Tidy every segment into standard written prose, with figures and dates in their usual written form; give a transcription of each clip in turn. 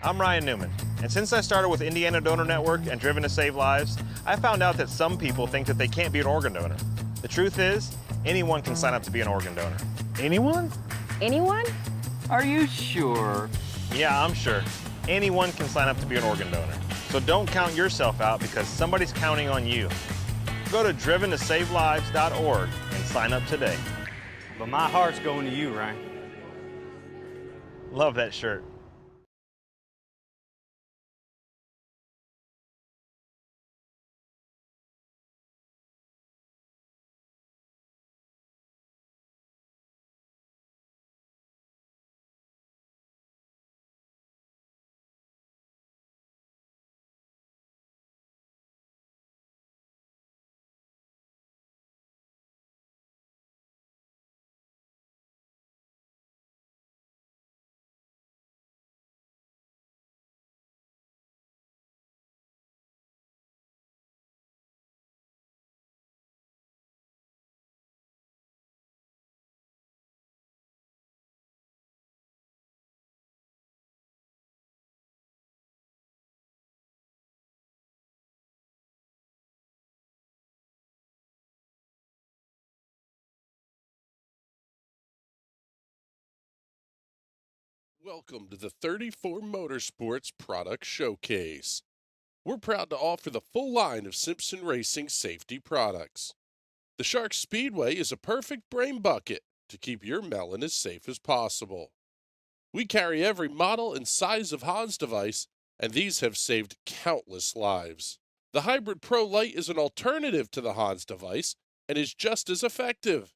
I'm Ryan Newman, and since I started with Indiana Donor Network and Driven to Save Lives, I found out that some people think that they can't be an organ donor. The truth is, anyone can sign up to be an organ donor. Anyone? Anyone? Are you sure? Yeah, I'm sure. Anyone can sign up to be an organ donor. So don't count yourself out because somebody's counting on you. Go to driventosavelives.org and sign up today. But my heart's going to you, Ryan. Love that shirt. Welcome to the 34 Motorsports Product Showcase. We're proud to offer the full line of Simpson Racing safety products. The Shark Speedway is a perfect brain bucket to keep your melon as safe as possible. We carry every model and size of Hans device, and these have saved countless lives. The Hybrid Pro Lite is an alternative to the Hans device and is just as effective.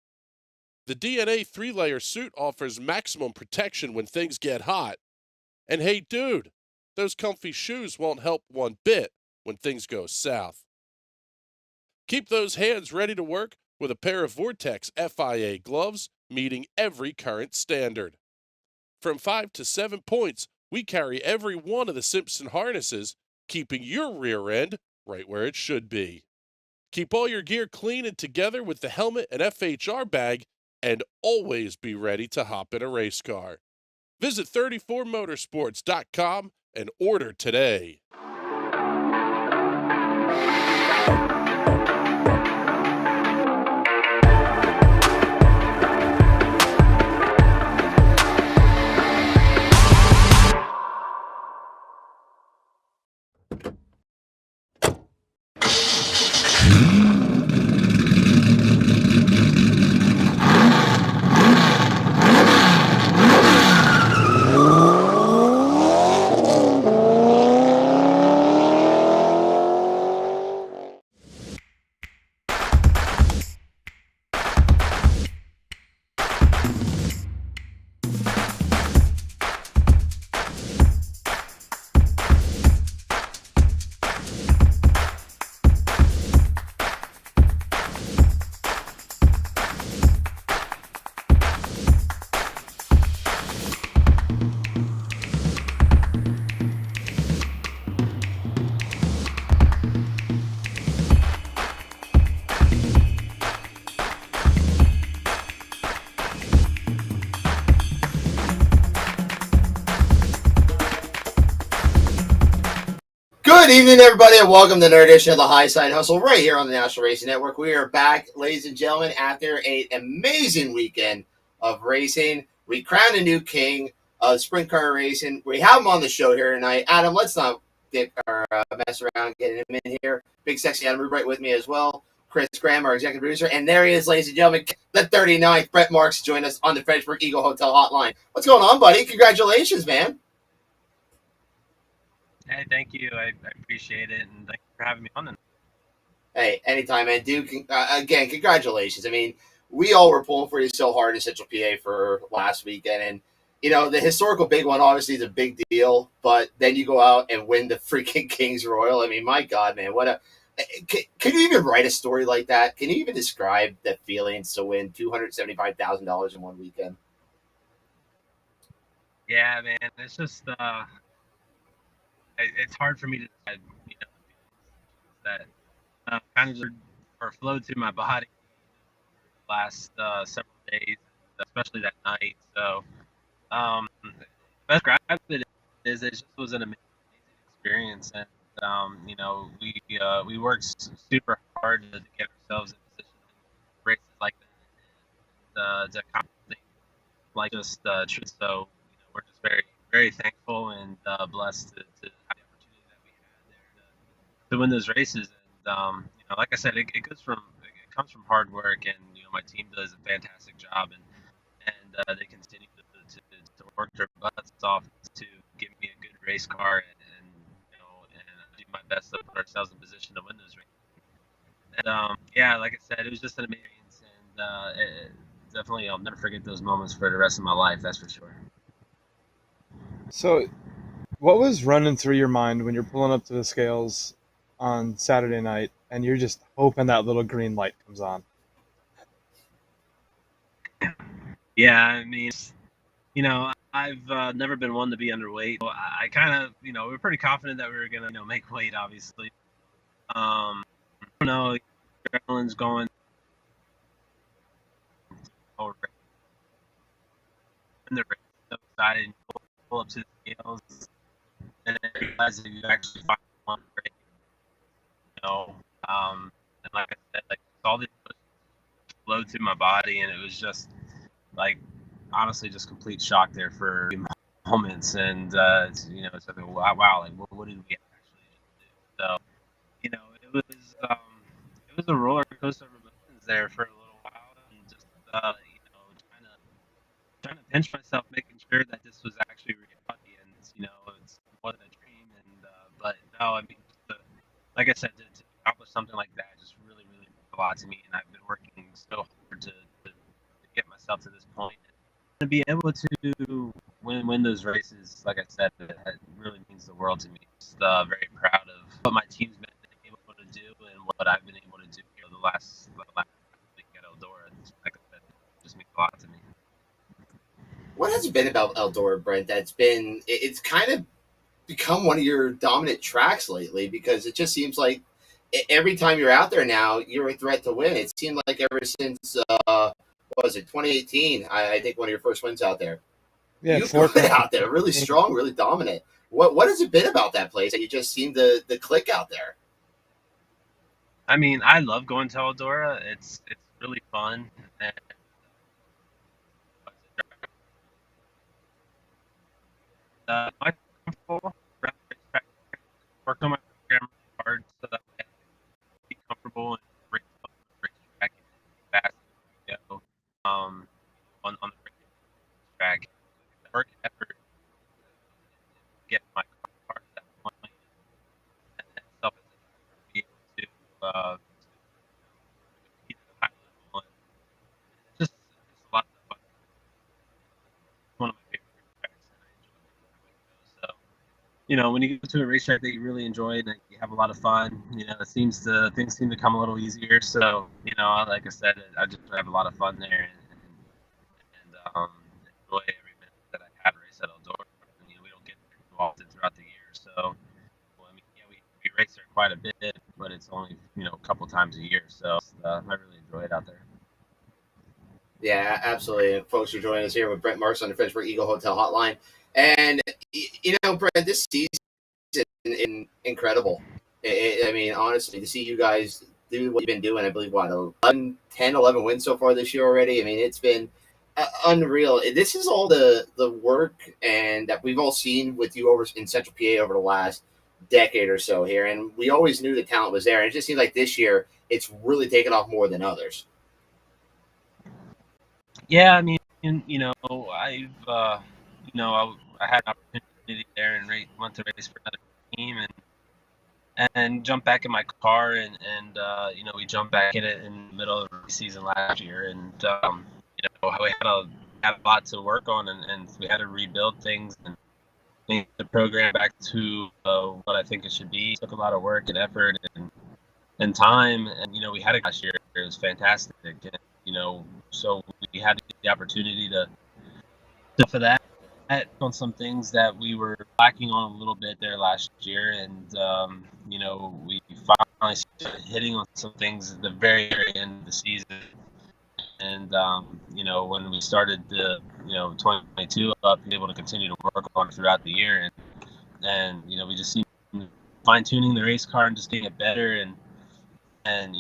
The DNA 3-layer suit offers maximum protection when things get hot. And hey, dude, those comfy shoes won't help one bit when things go south. Keep those hands ready to work with a pair of Vortex FIA gloves meeting every current standard. From 5 to 7 points, we carry every one of the Simpson harnesses, keeping your rear end right where it should be. Keep all your gear clean and together with the helmet and FHR bag, and always be ready to hop in a race car. Visit 34motorsports.com and order today. Good evening, everybody, and welcome to another edition of the Highside Hustle right here on the National Racing Network. We are back, ladies and gentlemen, after an amazing weekend of racing. We crowned a new king of sprint car racing. We have him on the show here tonight. Adam, let's not dick or mess around getting him in here. Big sexy Adam right with me as well. Chris Graham, our executive producer, and there he is, ladies and gentlemen, the 39th, Brent Marks, joined us on the Fredericksburg Eagle Hotel Hotline. What's going on, buddy? Congratulations, man. Hey, thank you. I appreciate it, and thank you for having me on. Hey, anytime, man. Dude, again, congratulations. I mean, we all were pulling for you so hard in Central PA for last weekend, and you know the historical big one obviously is a big deal. But then you go out and win the freaking Kings Royal. I mean, my God, man, what a! Can you even write a story like that? Can you even describe the feelings to win $275,000 in one weekend? Yeah, man, it's just it's hard for me to decide, that kind of just or flowed through my body last several days, especially that night. So, best describe it it just was an amazing experience, and we worked super hard to get ourselves in position in races like that, and to accomplish things like just true. So we're just very thankful and blessed to have the opportunity that we had there to win those races. And like I said, it comes from hard work, and my team does a fantastic job, and they continue to work their butts off to give me a good race car, and do my best to put ourselves in position to win those races. And yeah, like I said, it was just an amazing experience, and definitely I'll never forget those moments for the rest of my life. That's for sure. So, what was running through your mind when you're pulling up to the scales on Saturday night and you're just hoping that little green light comes on? Yeah, I mean, I've never been one to be underweight. So I kind of, we were pretty confident that we were gonna, make weight, obviously. I don't know, adrenaline's going over in the race, so excited, pull up to the scales, and then realize that you actually find one race, and like I said, like all the emotions flowed through my body, and it was just like honestly just complete shock there for moments, and it's like wow, like what did we actually just do? So it was a roller coaster of emotions there for a little while, and just trying to pinch myself, making sure that this was actually reality, and it's more than a dream. And but no, I mean, like I said, to accomplish something like that just really meant a lot to me, and I've been working so hard to get myself to this point. To be able to win those races, like I said, it really means the world to me. Just very proud of what my team's been able to do and what I've been able to do here the last week at Eldora. Like I said, it just means a lot to me. What has it been about Eldora, Brent? It's kind of become one of your dominant tracks lately, because it just seems like every time you're out there now, you're a threat to win. It seemed like ever since what was it, 2018? I think one of your first wins out there. Yeah, You've been out there really strong, really dominant. What has it been about that place that you just seem to click out there? I mean, I love going to Eldora. It's really fun. And I comfortable around the racetrack. Worked on my program really hard so that I could be comfortable and race up on the racetrack and fast as we go. On the racetrack, the work and effort to get my car to that point, and then self as a driver be able to compete at a high level, and it's just a lot of fun. It's one of my favorite racetracks, and I enjoy every time I go. So when you go to a racetrack that you really enjoy and that you have a lot of fun, things seem to come a little easier. So like I said, I just have a lot of fun there, and enjoy every minute that I have race at Eldora. We don't get there too often throughout the year, so well, I mean, yeah, we race there quite a bit, but it's only a couple times a year. So I really enjoy it out there. Yeah, absolutely. Folks, are joining us here with Brent Marks on the Fredericksburg Eagle Hotel Hotline. And, Brent, this season is incredible. I mean, honestly, to see you guys do what you've been doing, I believe, 11 wins so far this year already. I mean, it's been unreal. This is all the work and that we've all seen with you over in Central PA over the last decade or so here. And we always knew the talent was there. And it just seems like this year it's really taken off more than others. Yeah, I mean, I've I had an opportunity there and went to race for another team and jumped back in my car and we jumped back in it in the middle of the season last year, and we had a lot to work on, and we had to rebuild things and make the program back to what I think it should be. It took a lot of work and effort and time, and we had it last year. It was fantastic, and so we had the opportunity to for that on some things that we were lacking on a little bit there last year, and we finally started hitting on some things at the very end of the season. And when we started the 2022 up, able to continue to work on it throughout the year, and and we just seem fine tuning the race car and just getting it better. And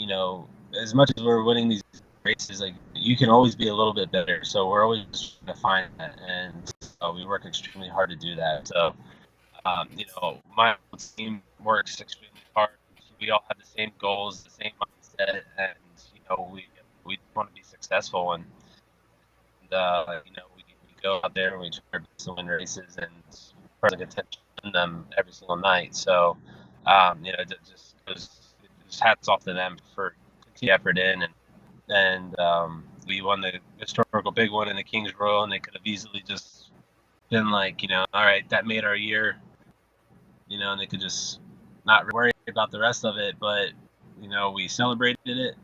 as much as we're winning these races, like, you can always be a little bit better. So we're always trying to find that, and we work extremely hard to do that. So my team works extremely hard. We all have the same goals, the same mindset, and we want to be successful. And we go out there and we try to win races and try to get attention on them every single night. So it just hats off to them for the effort in, and we won the historical big one in the King's Royal, and they could have easily just been like, all right, that made our year, and they could just not worry about the rest of it. But we celebrated it,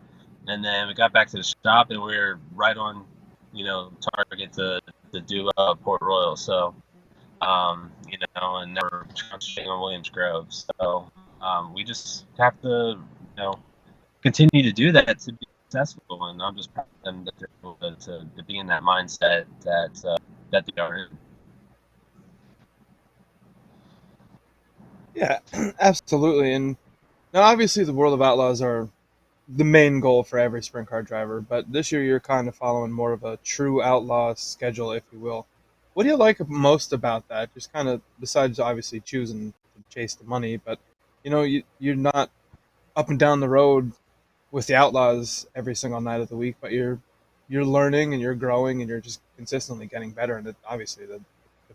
and then we got back to the shop, and we were right on target to do Port Royal. So and now we're concentrating on Williams Grove. So we just have to continue to do that to be successful, and I'm just proud of them that they're able to be in that mindset that they are in. Yeah, absolutely. And now, obviously, the World of Outlaws are the main goal for every sprint car driver, but this year you're kind of following more of a true outlaw schedule, if you will. What do you like most about that? Just kind of, besides obviously choosing to chase the money, but you're not up and down the road with the Outlaws every single night of the week, but you're learning and you're growing and you're just consistently getting better. And obviously the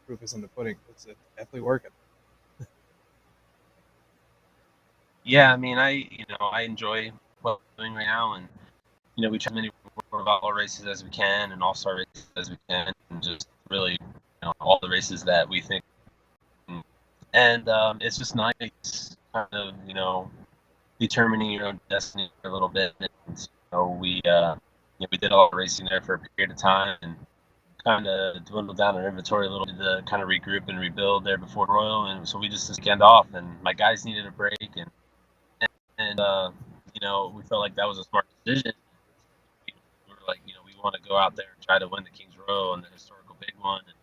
proof is in the pudding. It's definitely working. Yeah, I mean, I enjoy what we're doing right now, and we try as many World of Outlaw races as we can and All-Star races as we can, and just really all the races that we think. And it's just nice, kind of determining your own destiny for a little bit. And, we did all the racing there for a period of time, and kind of dwindled down our inventory a little bit to kind of regroup and rebuild there before Royal. And so we just weekend off, and my guys needed a break, and we felt like that was a smart decision. We were like, we want to go out there and try to win the King's Royal and the historical big one. And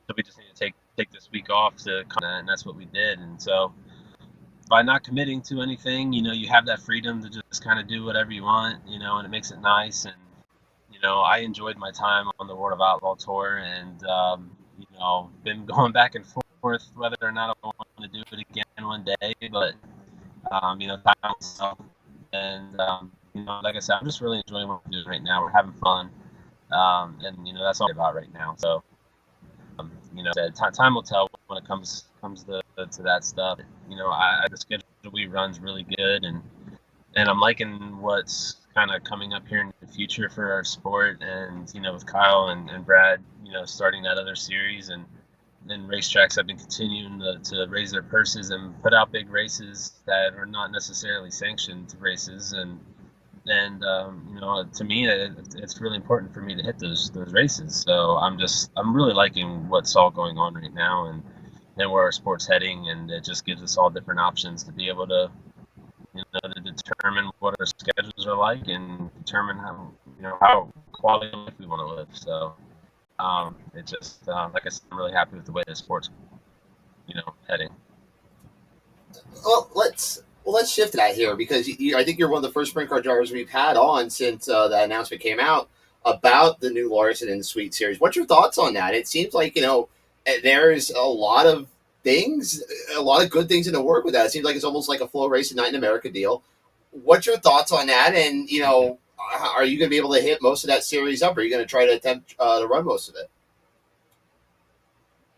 so we just need to take this week off to and that's what we did. And so by not committing to anything, you have that freedom to just kind of do whatever you want, and it makes it nice. And I enjoyed my time on the World of Outlaw tour, and been going back and forth whether or not I want to do it again one day. But time will tell. And like I said, I'm just really enjoying what we're doing right now. We're having fun, and that's all about right now. So time will tell when it comes to that stuff. The schedule we run's really good, and I'm liking what's kind of coming up here in the future for our sport. And with Kyle and Brad, starting that other series, and then racetracks have been continuing to raise their purses and put out big races that are not necessarily sanctioned races. And to me, it's really important for me to hit those races. So I'm really liking what's all going on right now, and where our sport's heading, and it just gives us all different options to be able to to determine what our schedules are like, and determine how quality of life we want to live. So it just like I said, I'm really happy with the way the sport's heading. Well, let's shift that here, because I think you're one of the first sprint car drivers we've had on since that announcement came out about the new Larson and Sweet series. What's your thoughts on that? It seems like there's a lot of good things in the work with that. It seems like it's almost like a Flow Racing Night in America deal. What's your thoughts on that? And are you going to be able to hit most of that series up? Or are you going to try to attempt to run most of it?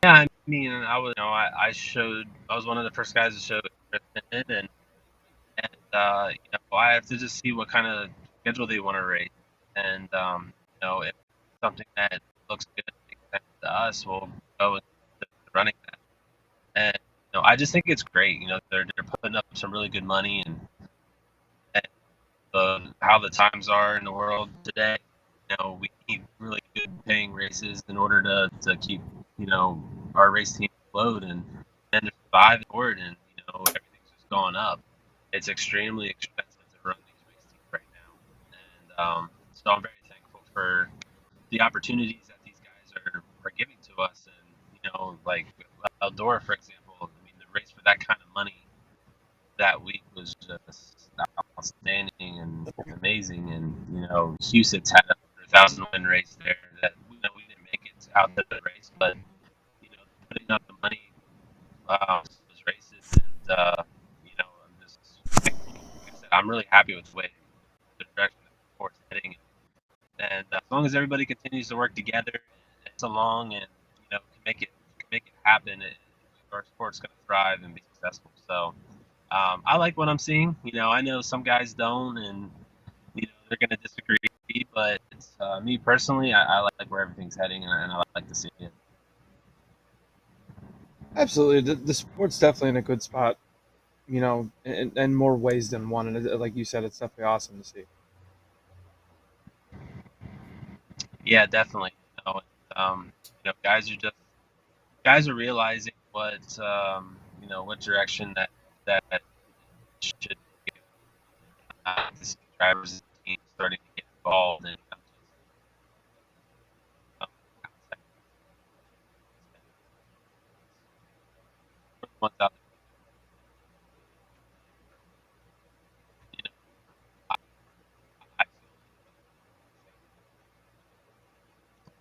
Yeah, I mean, I was one of the first guys to show it, and I have to just see what kind of schedule they want to race, and if something that looks good makes sense to us, we'll go with running that. And I just think it's great. They're putting up some really good money, and how the times are in the world today, we need really good paying races in order to keep our race team afloat and to survive forward. And everything's just going up. It's extremely expensive to run these race teams right now, and so I'm very thankful for the opportunities that these guys are giving to us. And like Eldora, for example. I mean, the race for that kind of money that week was just outstanding and amazing. And Houston's had a 100,000 win race there that we didn't make it out to the race, but putting up the money those races, and I'm just like I said, I'm really happy with the way the direction that the sport's heading. And as long as everybody continues to work together and it's along, and can make it happen, our sport's going to thrive and be successful. So I like what I'm seeing. I know some guys don't, and they're going to disagree. But me personally, I like where everything's heading, and I like to see it. Absolutely, the sport's definitely in a good spot, in more ways than one. And like you said, it's definitely awesome to see. Yeah, definitely. Um, guys are realizing what direction that should go. To see drivers and teams starting to get involved, and not just ones out there. You know, I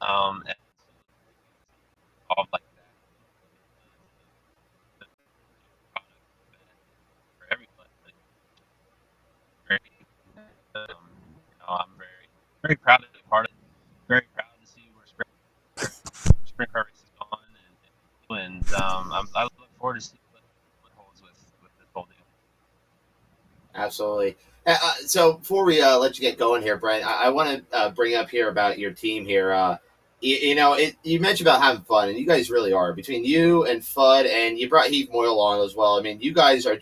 and involved like that, the product for everybody. Very, I'm very proud to be a part of it. Very proud to see where sprint car race is gone, I look forward to see what holds with this whole deal. Absolutely. So before we let you get going here, Brent, I want to bring up here about your team here. You mentioned about having fun, and you guys really are. Between you and Fudd, and you brought Heath Moyle along as well. I mean, you guys are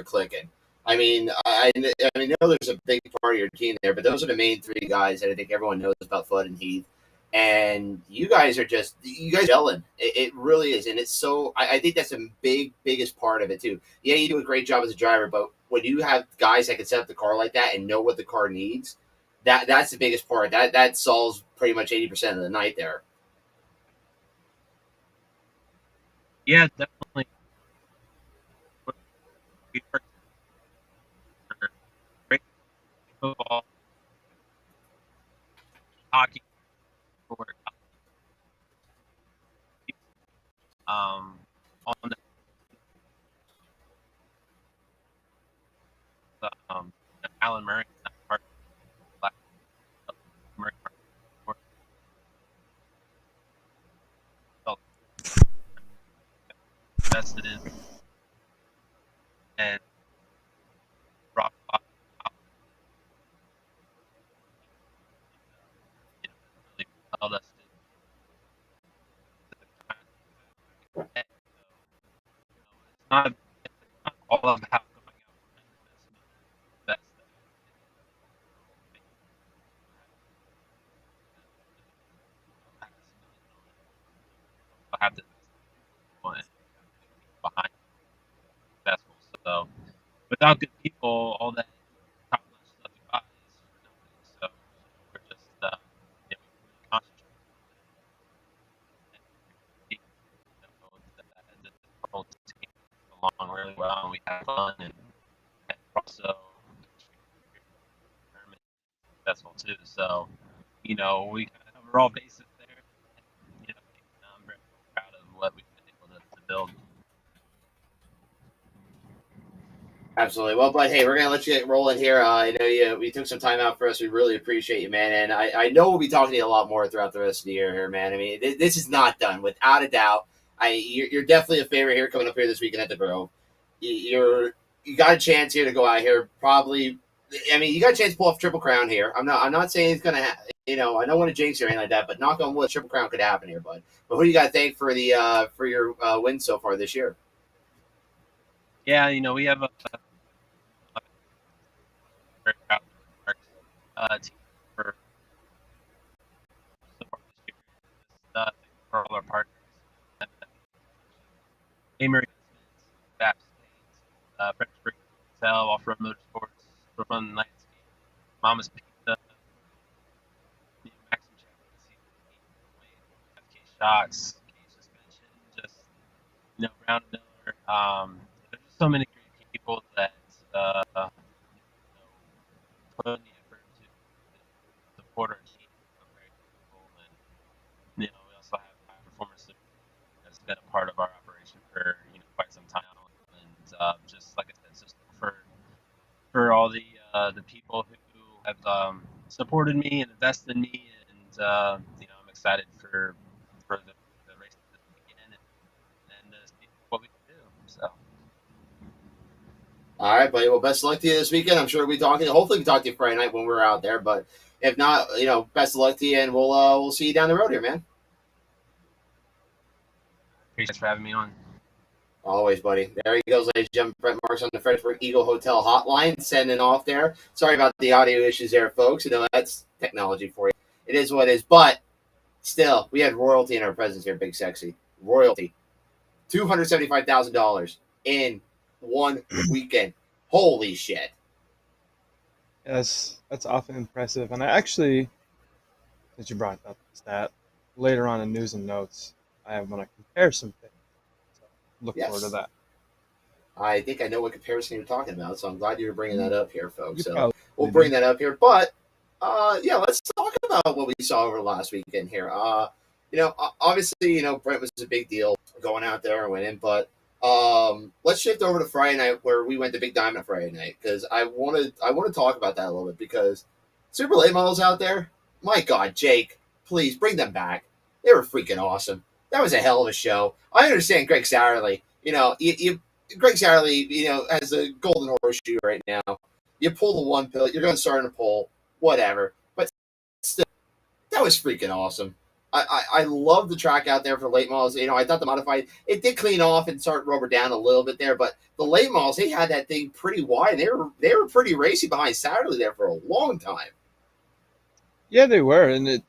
clicking. I mean, I know there's a big part of your team there, but those are the main three guys that I think everyone knows about, Fudd and Heath. And you guys are gelling. It really is, and it's so. I think that's the biggest part of it too. Yeah, you do a great job as a driver, but when you have guys that can set up the car like that and know what the car needs, that's the biggest part. That solves pretty much 80% of the night there. Yeah, definitely. We worked for great football, hockey, for on the Alan Murray, part of Murray felt invested in, and rock really held us to the kind of so, it's not all about going out and the best I have to one behind successful. So without good people, all that top notch stuff you buy is for nothing. So we're just we really concentrate and the whole team gets along really well, and we have fun, and also successful too. So we kind of cover all bases there. And, I'm very proud of what we've been able to build. Absolutely. Well, but hey, we're gonna let you get rolling here. I know you took some time out for us. We really appreciate you, man. And I know we'll be talking to you a lot more throughout the rest of the year here, man. I mean, this is not done without a doubt. You're definitely a favorite here coming up here this weekend at the Grove. You got a chance here to go out here. Probably, I mean, you got a chance to pull off Triple Crown here. I'm not saying it's gonna. I don't want to jinx or anything like that, but knock on wood, Triple Crown could happen here, bud. But who do you got to thank for for your wins so far this year? Yeah, we have a very proud Marks team for so far this year. Just for all our partners, Amory Baps States, Fredericksburg Eagle Hotel, Off-Road Motorsports, Brooklyn Landscape, Mama's Pizza, Maxim Check, FK Shocks, K Suspension, just Brown and Miller. There's just so many great people that put in the effort to support our team. I'm very thankful, and we also have high performance that's been a part of our operation for quite some time now. And just like I said, just for all the people who have supported me and invested in me, and I'm excited for the race to begin and see what we can do. So. All right, buddy. Well, best of luck to you this weekend. I'm sure we'll be talking. Hopefully, we can talk to you Friday night when we're out there. But if not, best of luck to you, and we'll see you down the road here, man. Thanks for having me on. Always, buddy. There he goes, ladies and gentlemen. Brent Marks on the Fredericksburg Eagle Hotel Hotline, sending off there. Sorry about the audio issues there, folks. That's technology for you. It is what it is. But still, we had royalty in our presence here, Big Sexy. Royalty. $275,000 in one weekend. Holy shit. Yes, that's often impressive. And I actually, since you brought up the stat, later on in news and notes, I want to compare some things. So look forward to that. I think I know what comparison you're talking about, so I'm glad you're bringing that up here, folks. You So we'll bring that up here. But, let's talk about what we saw over last weekend here. Obviously, Brent was a big deal going out there and winning, but let's shift over to Friday night where we went to Big Diamond Friday night, because I want to talk about that a little bit, because super late models out there, my God, Jake, please bring them back. They were freaking awesome. That was a hell of a show. I understand Greg Satterley. Greg Satterley, has a golden horseshoe right now. You pull the one pill, you're going to start in a pole, whatever. But still, that was freaking awesome. I love the track out there for late models. I thought the modified, it did clean off and start rubber down a little bit there, but the late models, they had that thing pretty wide. They were pretty racy behind Satterley there for a long time. Yeah, they were, and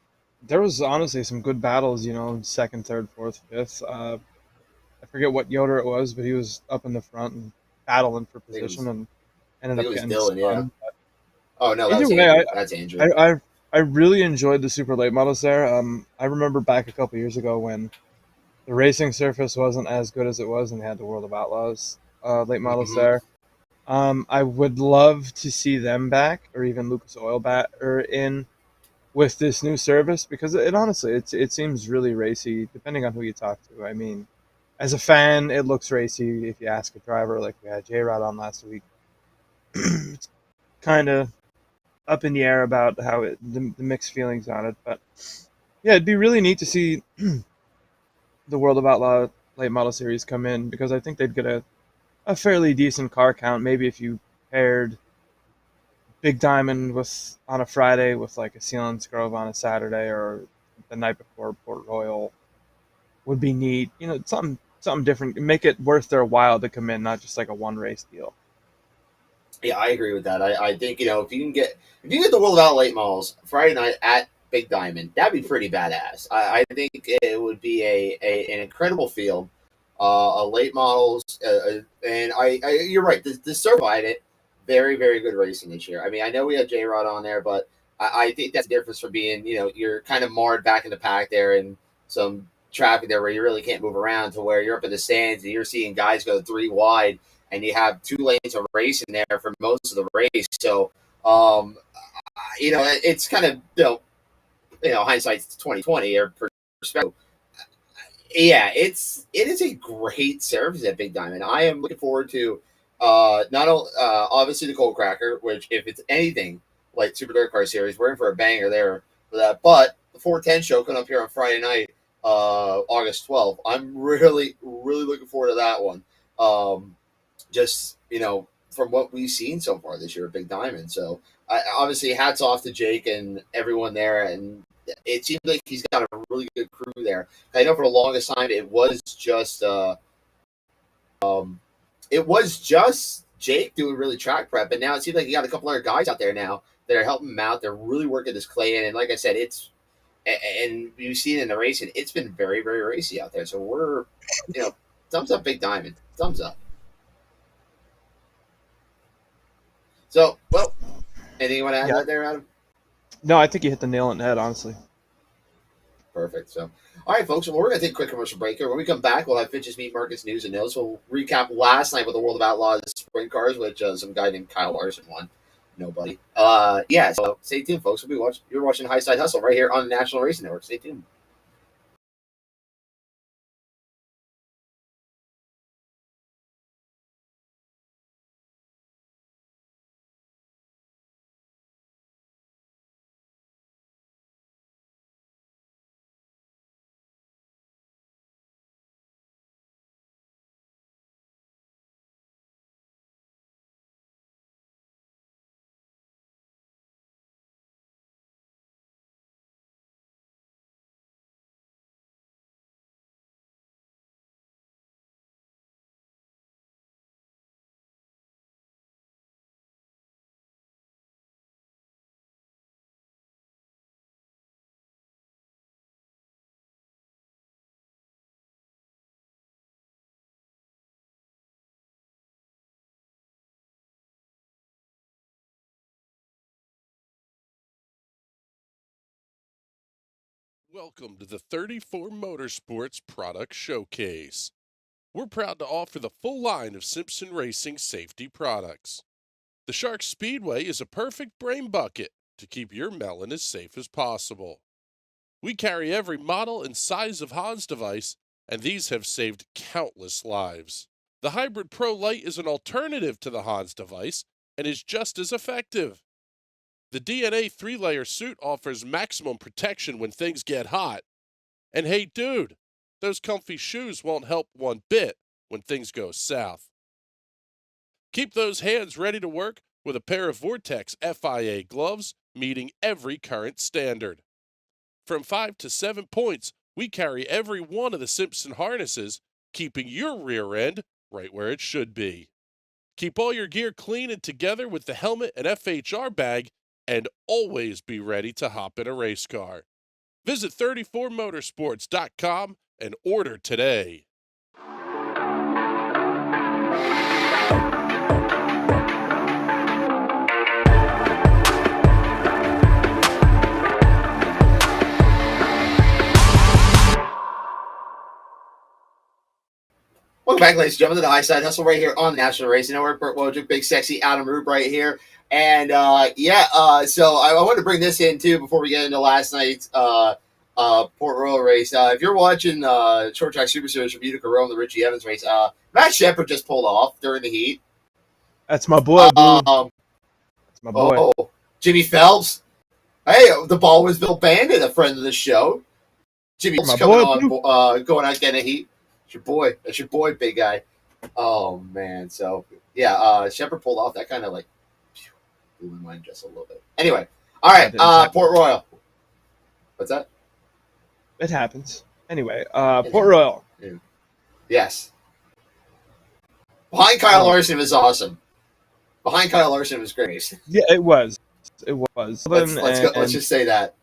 there was honestly some good battles. Second, third, fourth, fifth. I forget what Yoder it was, but he was up in the front and battling for position and ended up getting Dylan, spun. yeah. Oh no, that's Andrew. I really enjoyed the super late models there. I remember back a couple years ago when the racing surface wasn't as good as it was, and they had the World of Outlaws late models there. I would love to see them back, or even Lucas Oil back or in with this new service, because it honestly it seems really racy depending on who you talk to. I mean, as a fan, it looks racy. If you ask a driver, like we had J-Rod on last week, it's kind of up in the air about how the mixed feelings on it. But yeah, it'd be really neat to see the World of Outlaw late model series come in, because I think they'd get a fairly decent car count. Maybe if you paired Big Diamond on a Friday with like a Sealands Grove on a Saturday, or the night before Port Royal, would be neat. Something different. Make it worth their while to come in, not just like a one race deal. Yeah, I agree with that. I think if you can get the World of Outlaw late models Friday night at Big Diamond, that'd be pretty badass. I think it would be an incredible field. Late models, and you're right. The certified it. Very, very good racing this year. I mean, I know we had J-Rod on there, but I think that's the difference for being, you're kind of marred back in the pack there, and some traffic there where you really can't move around, to where you're up in the stands and you're seeing guys go three wide, and you have 2 lanes of racing there for most of the race. So, it's kind of, hindsight's 2020 or perspective. Yeah, it is a great service at Big Diamond. I am looking forward to not only obviously the Cold Cracker, which if it's anything like Super Dirt Car Series, we're in for a banger there for that. But the 410 show coming up here on Friday night, August 12th. I'm really, really looking forward to that one. Just from what we've seen so far this year at Big Diamond. So obviously, hats off to Jake and everyone there, and it seems like he's got a really good crew there. I know for the longest time it was just Jake doing really track prep, and now it seems like he got a couple other guys out there now that are helping him out. They're really working this clay in, and like I said, and you've seen in the racing, it's been very, very racy out there. So we're, thumbs up Big Diamond, thumbs up. So, well, anything you want to add out there, Adam? No, I think you hit the nail on the head, honestly. Perfect. So, all right, folks. Well, we're going to take a quick commercial break here. When we come back, we'll have Finches Meat Markets news and notes. We'll recap last night with the World of Outlaws sprint cars, which some guy named Kyle Larson won. Nobody. Yeah. So stay tuned, folks. You're watching Highside Hustle right here on the National Racing Network. Stay tuned. Welcome to the 34 Motorsports Product Showcase. We're proud to offer the full line of Simpson Racing safety products. The Shark Speedway is a perfect brain bucket to keep your melon as safe as possible. We carry every model and size of Hans device, and these have saved countless lives. The Hybrid Pro Lite is an alternative to the Hans device and is just as effective. The DNA 3-layer suit offers maximum protection when things get hot. And hey, dude, those comfy shoes won't help one bit when things go south. Keep those hands ready to work with a pair of Vortex FIA gloves meeting every current standard. From 5 to 7 points, we carry every one of the Simpson harnesses, keeping your rear end right where it should be. Keep all your gear clean and together with the helmet and FHR bag, and always be ready to hop in a race car. Visit 34motorsports.com and order today. Welcome back, ladies and gentlemen, to the Highside Hustle right here on the National Racing Network. Bert Wojcik, big sexy Adam Roop right here. And so I wanted to bring this in too before we get into last night's Port Royal race. If you're watching Short Track Super Series from Utica Rome, the Richie Evans race, Matt Shepard just pulled off during the heat. That's my boy, Blue. That's my boy. Oh, Jimmy Phelps. Hey, the ball was Bill Bandit, a friend of the show. Jimmy's coming on, going out getting a heat. It's your boy. That's your boy, big guy. Oh man. So yeah, Shepard pulled off. That kind of like blew my mind just a little bit. Anyway, all right. Port Royal. What's that? It happens. Anyway, Port Royal. Yeah. Yes. Behind Kyle Larson was awesome. Behind Kyle Larson was great. Yeah, it was. It was. Let's just say that.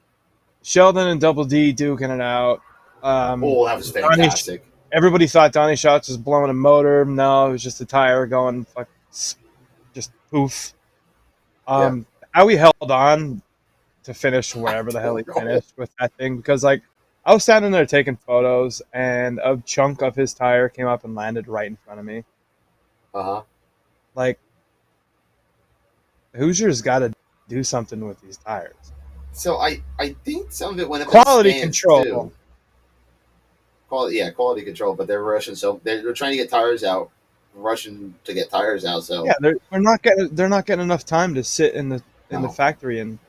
Sheldon and Double D duking it out. That was fantastic. Everybody thought Donnie Schatz was blowing a motor. No, it was just a tire going just poof. How he held on to finish wherever the hell he finished with that thing, because like I was standing there taking photos and a chunk of his tire came up and landed right in front of me. Like Hoosier's got to do something with these tires. So I think some of it went up quality control. Too. Quality control, but they're rushing. So they're trying to get tires out, rushing to get tires out. So yeah, they're not getting enough time to sit in the factory and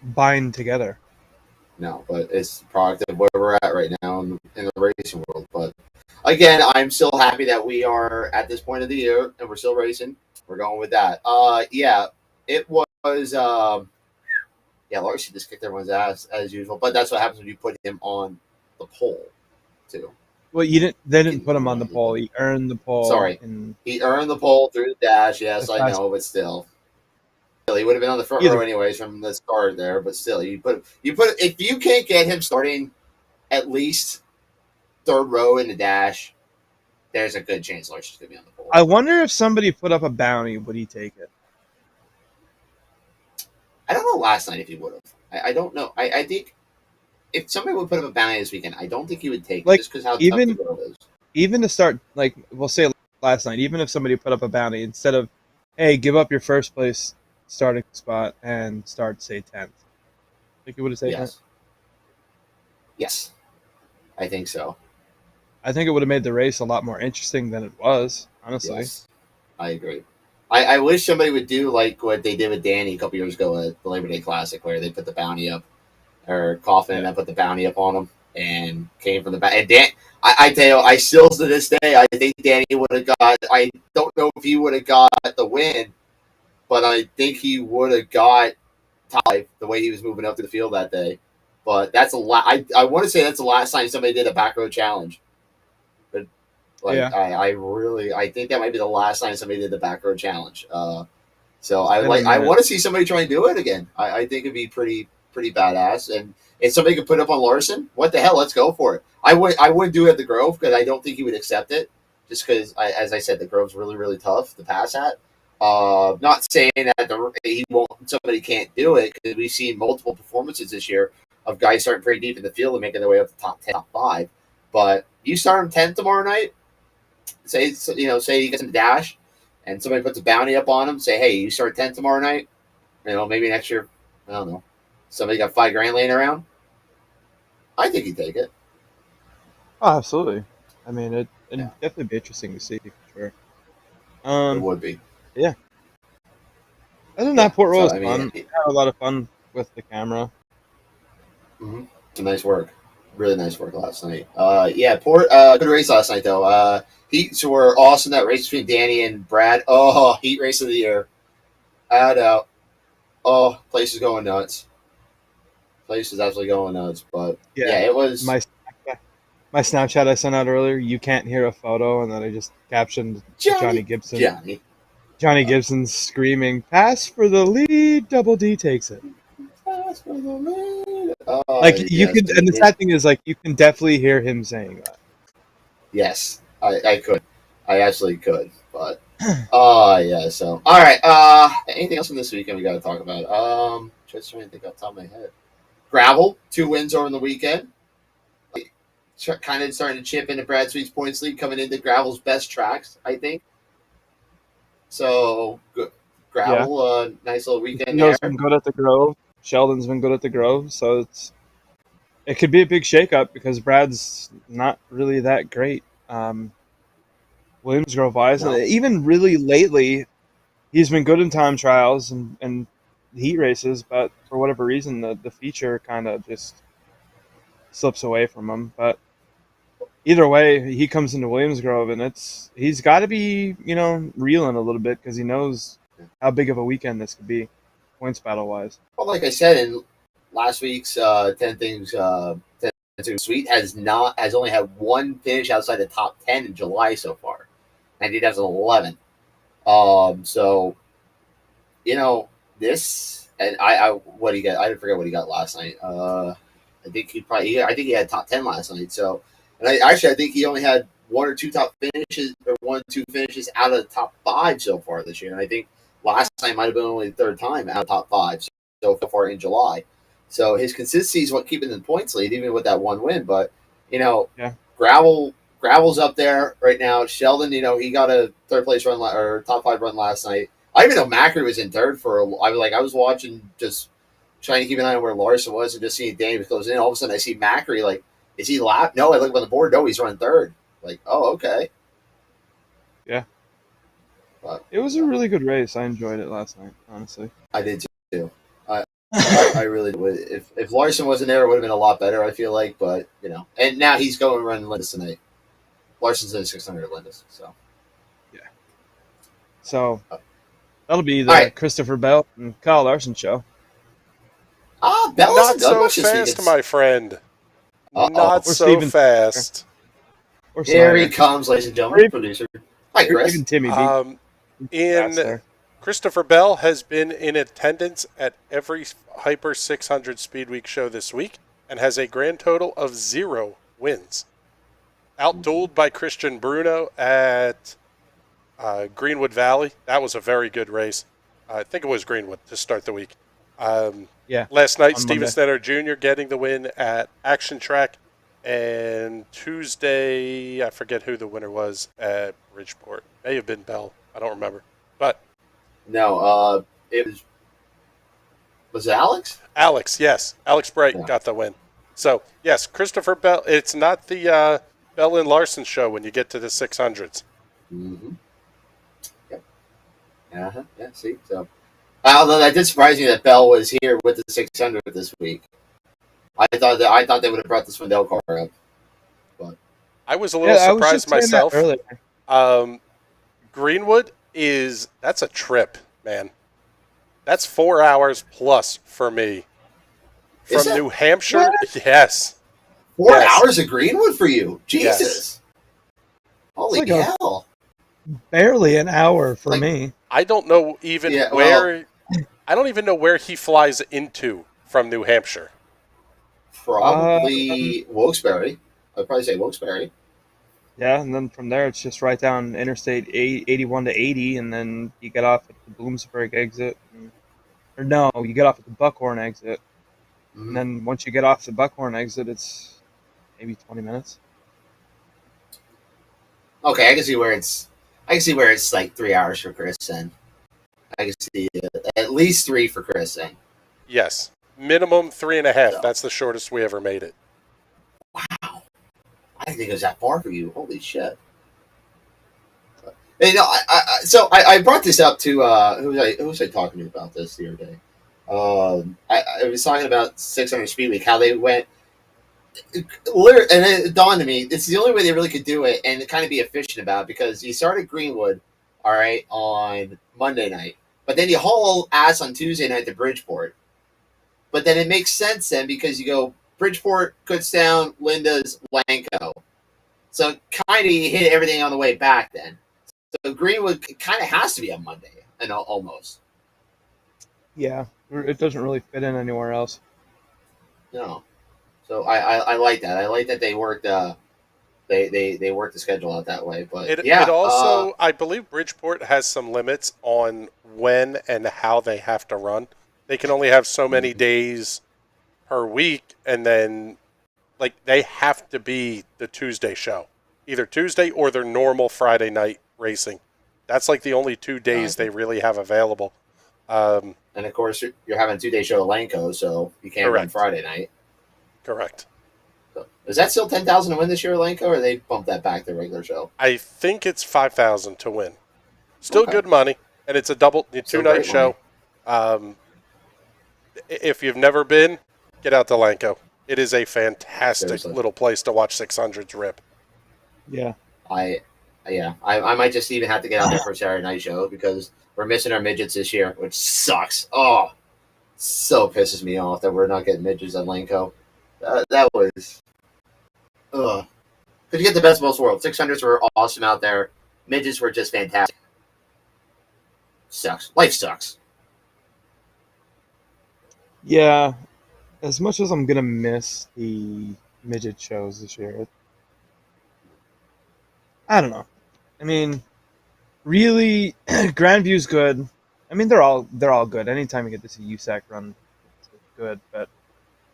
bind together. No, but it's a product of where we're at right now in the racing world. But again, I'm still happy that we are at this point of the year and we're still racing. We're going with that. It was. Larson just kicked everyone's ass as usual, but that's what happens when you put him on the pole. Too. Well, they didn't put him on the pole. He earned the pole. Sorry, he earned the pole through the dash. Yes, I know, but still, he would have been on the front row anyways from the start there. But still, you put if you can't get him starting at least third row in the dash, there's a good chance Larson's gonna be on the pole. I wonder if somebody put up a bounty, would he take it? I don't know last night if he would have. I don't know. I think if somebody would put up a bounty this weekend, I don't think he would take it Like, just because how tough even the grove is. even to start, like, we'll say last night, even if somebody put up a bounty, instead of, hey, give up your first place starting spot and start, say, 10th. Think you would have taken it? Yes, I think so. I think it would have made the race a lot more interesting than it was, honestly. Yes, I agree. I wish somebody would do like what they did with Danny a couple years ago at the Labor Day Classic, where they put the bounty up, or Coffin and I put the bounty up on him and came from the back. And Dan, I tell you, I still to this day, I think Danny would have got. I don't know if he would have got the win, but I think he would have got top five the way he was moving up to the field that day. But that's a lot. I want to say that's the last time somebody did a back row challenge. But like, Yeah. I think that might be the last time somebody did the back row challenge. So I want to see somebody try and do it again. I think it'd be pretty badass. And if somebody could put it up on Larson, what the hell? Let's go for it. I wouldn't do it at the Grove because I don't think he would accept it. Just because, as I said, the Grove's really tough to pass at. Not saying that he won't. Somebody can't do it because we've seen multiple performances this year of guys starting pretty deep in the field and making their way up to top 10, top 5. But you start him 10th tomorrow night. Say he gets in the dash, and somebody puts a bounty up on him. Say, hey, you start 10th tomorrow night. Maybe next year. I don't know. Somebody got $5,000 laying around. I think he'd take it. Oh, absolutely. I mean, it'd definitely be interesting to see for sure. It would be. Yeah. Other than that, Port Royal was fun. I had a lot of fun with the camera. Mm-hmm. Some nice work. Really nice work last night. Port, good race last night, though. Heats were awesome. That race between Danny and Brad. Oh, heat race of the year. Add out. Oh, place is going nuts. Place is absolutely going nuts. But, yeah it was. My Snapchat I sent out earlier, you can't hear a photo, and then I just captioned Johnny Gibson. Johnny Gibson screaming, pass for the lead, Double D takes it. Pass for the lead. You could, and the sad thing is, you can definitely hear him saying that. Yes, I could. I absolutely could. But, so. All right. Anything else from this weekend we got to talk about? Just trying to think off the top of my head. Gravel, 2 wins over the weekend. Kind of starting to chip into Brad Sweet's points lead, coming into Gravel's best tracks, I think. So, good. Gravel, nice little weekend there. Been good at the Grove. Sheldon's been good at the Grove, so it could be a big shakeup because Brad's not really that great. Williams Grove wise, no. Even really lately, he's been good in time trials and heat races, but for whatever reason, the feature kind of just slips away from him. But either way, he comes into Williams Grove, and he's got to be reeling a little bit because he knows how big of a weekend this could be, points battle wise. Well, like I said in last week's 10 Things 10 Sweet has only had one finish outside the top 10 in July so far, and he has an 11. So this, and what he got? I forget what he got last night. I think he had top 10 last night. So, and I think he only had 1 or 2 top finishes, or 1 or 2 finishes out of the top 5 so far this year. And I think last time might have been only the 3rd time out of top 5 so far in July. So his consistency is what keeping the points lead, even with that 1 win. But Gravel's up there right now. Sheldon, he got a 3rd place run or top 5 run last night. I even know Macri was in 3rd for I was watching, just trying to keep an eye on where Larson was and just seeing Danny was closing in. All of a sudden I see Macri, is he lapped? No, I look on the board. No, he's running 3rd. Oh, okay. Yeah. But it was a really good race. I enjoyed it last night, honestly. I did too. I really would. If Larson wasn't there, it would have been a lot better, I feel like. But, and now he's going to run Lindis tonight. Larson's in 600 at Lindis, so. Yeah. So, that'll be the Christopher Bell and Kyle Larson show. Bell not so fast, my friend. Not so fast. Here he comes, ladies and gentlemen. Producer. Hi, Chris. Even Timmy B. Christopher Bell has been in attendance at every Hyper 600 Speed Week show this week and has a grand total of 0 wins. Outdueled by Christian Bruno at Greenwood Valley. That was a very good race. I think it was Greenwood to start the week. Yeah, Last night, on Steven Monday. Snetter Jr. getting the win at Action Track. And Tuesday, I forget who the winner was at Bridgeport. May have been Bell. I don't remember. But No, it was it Alex? Alex, yes. Alex Bright Yeah. got the win. So, yes, Christopher Bell. It's not the Bell and Larson show when you get to the 600s. Mm-hmm. Yep. Yeah. See, so although that did surprise me that Bell was here with the 600 this week. I thought they would have brought the Swindell car up, but I was a little I was surprised just saying that myself. earlier. Greenwood that's a trip, man. That's 4 hours plus for me. Is From it? New Hampshire, What? yes. 4 Yes. hours of Greenwood for you, Jesus! Yes. Holy It's like hell! Barely an hour for Like- me. I don't know even Yeah, where. I don't even know where he flies into from New Hampshire. Probably Wilkes-Barre. I'd probably say Wilkes-Barre. Yeah, and then from there it's just right down Interstate 81 to 80, and then you get off at the Bloomsburg exit. Or no, you get off at the Buckhorn exit. Mhm. And then once you get off the Buckhorn exit, it's maybe 20 minutes. Okay, I can see where it's like 3 hours for Chris. Then I can see at least 3 for Chris. Then Yes. Minimum 3.5. So- That's the shortest we ever made it. wow, I didn't think it was that far for you. Holy shit! And, you know, I brought this up to who was I talking to about this the other day? I was talking about 600 Speed Week, how they went. And it dawned on me, it's the only way they really could do it and kind of be efficient about it, because you start at Greenwood, all right, on Monday night, but then you haul ass on Tuesday night to Bridgeport. But then it makes sense then, because you go Bridgeport, Kutztown, Linda's, Lanco. So kind of you hit everything on the way back then. So Greenwood kind of has to be on Monday, and almost. Yeah, it doesn't really fit in anywhere else. No. So I like that. I like that they worked they worked the schedule out that way. But It also, I believe Bridgeport has some limits on when and how they have to run. They can only have so many days per week, and then they have to be the Tuesday show. Either Tuesday or their normal Friday night racing. That's the only 2 days they really have available. and of course you're having a 2-day show at Lanco, so you can't run Correct. Friday night. Correct. So, is that still 10,000 to win this year at Lanco, or they bumped that back to the regular show? I think it's 5,000 to win. Still Okay. good money, and it's a Still 2-night great show. If you've never been, get out to Lanco. It is a fantastic Seriously. little place to watch 600s rip. Yeah. I might just even have to get out there for a Saturday night show, because we're missing our midgets this year, which sucks. Oh, so pisses me off that we're not getting midgets at Lanco. That was, because you get the best of both worlds. 600s were awesome out there. Midgets were just fantastic. Sucks. Life sucks. Yeah, as much as I'm gonna miss the midget shows this year, I don't know. I mean, really, Grandview's good. I mean, they're all good. Anytime you get to see USAC run, it's good. But